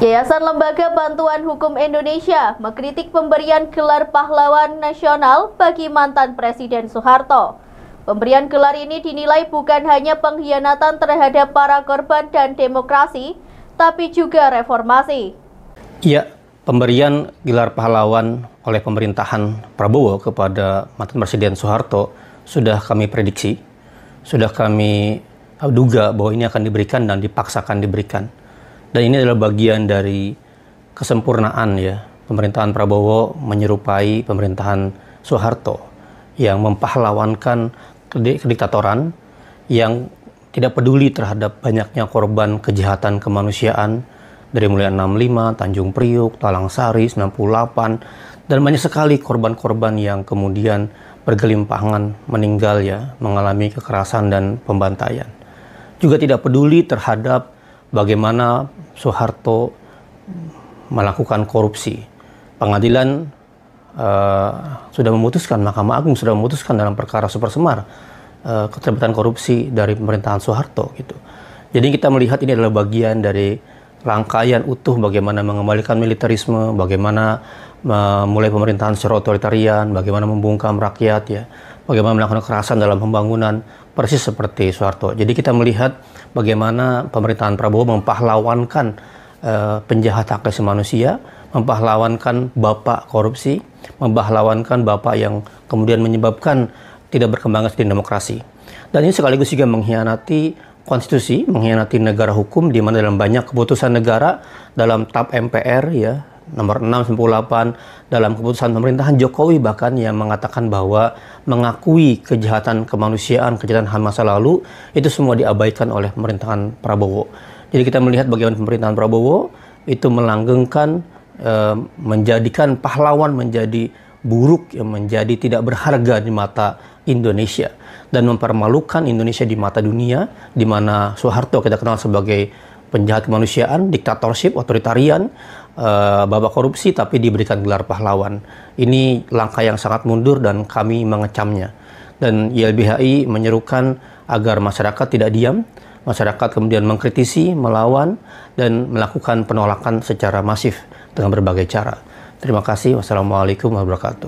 Yayasan Lembaga Bantuan Hukum Indonesia mengkritik pemberian gelar pahlawan nasional bagi mantan Presiden Soeharto. Pemberian gelar ini dinilai bukan hanya pengkhianatan terhadap para korban dan demokrasi, tapi juga reformasi. Ya, pemberian gelar pahlawan oleh pemerintahan Prabowo kepada mantan Presiden Soeharto sudah kami prediksi, sudah kami duga bahwa ini akan diberikan dan dipaksakan diberikan. Dan ini adalah bagian dari kesempurnaan ya, pemerintahan Prabowo menyerupai pemerintahan Soeharto yang mempahlawankan kediktatoran, yang tidak peduli terhadap banyaknya korban kejahatan kemanusiaan dari mulai 65, Tanjung Priuk, Talang Sari, 98, dan banyak sekali korban-korban yang kemudian bergelimpangan meninggal ya, mengalami kekerasan dan pembantaian. Juga tidak peduli terhadap bagaimana Soeharto melakukan korupsi. Pengadilan sudah memutuskan, Mahkamah Agung sudah memutuskan dalam perkara Super Semar keterlibatan korupsi dari pemerintahan Soeharto gitu. Jadi kita melihat ini adalah bagian dari rangkaian utuh bagaimana mengembalikan militerisme, bagaimana memulai pemerintahan secara otoritarian, bagaimana membungkam rakyat ya, bagaimana melakukan kekerasan dalam pembangunan, persis seperti Soeharto. Jadi kita melihat bagaimana pemerintahan Prabowo mempahlawankan penjahat hak asasi manusia, mempahlawankan bapak korupsi, mempahlawankan bapak yang kemudian menyebabkan tidak berkembangnya sistem demokrasi. Dan ini sekaligus juga mengkhianati konstitusi, mengkhianati negara hukum, di mana dalam banyak keputusan negara, dalam TAP MPR ya, nomor 698, dalam keputusan pemerintahan Jokowi bahkan yang mengatakan bahwa mengakui kejahatan kemanusiaan, kejahatan HAM masa lalu, itu semua diabaikan oleh pemerintahan Prabowo. Jadi kita melihat bagaimana pemerintahan Prabowo itu melanggengkan, menjadikan pahlawan menjadi buruk, menjadi tidak berharga di mata Indonesia, dan mempermalukan Indonesia di mata dunia, di mana Soeharto kita kenal sebagai penjahat kemanusiaan, diktatorship, otoritarian, bapak korupsi, tapi diberikan gelar pahlawan. Ini langkah yang sangat mundur dan kami mengecamnya. Dan YLBHI menyerukan agar masyarakat tidak diam, masyarakat kemudian mengkritisi, melawan, dan melakukan penolakan secara masif dengan berbagai cara. Terima kasih. Wassalamualaikum warahmatullahi wabarakatuh.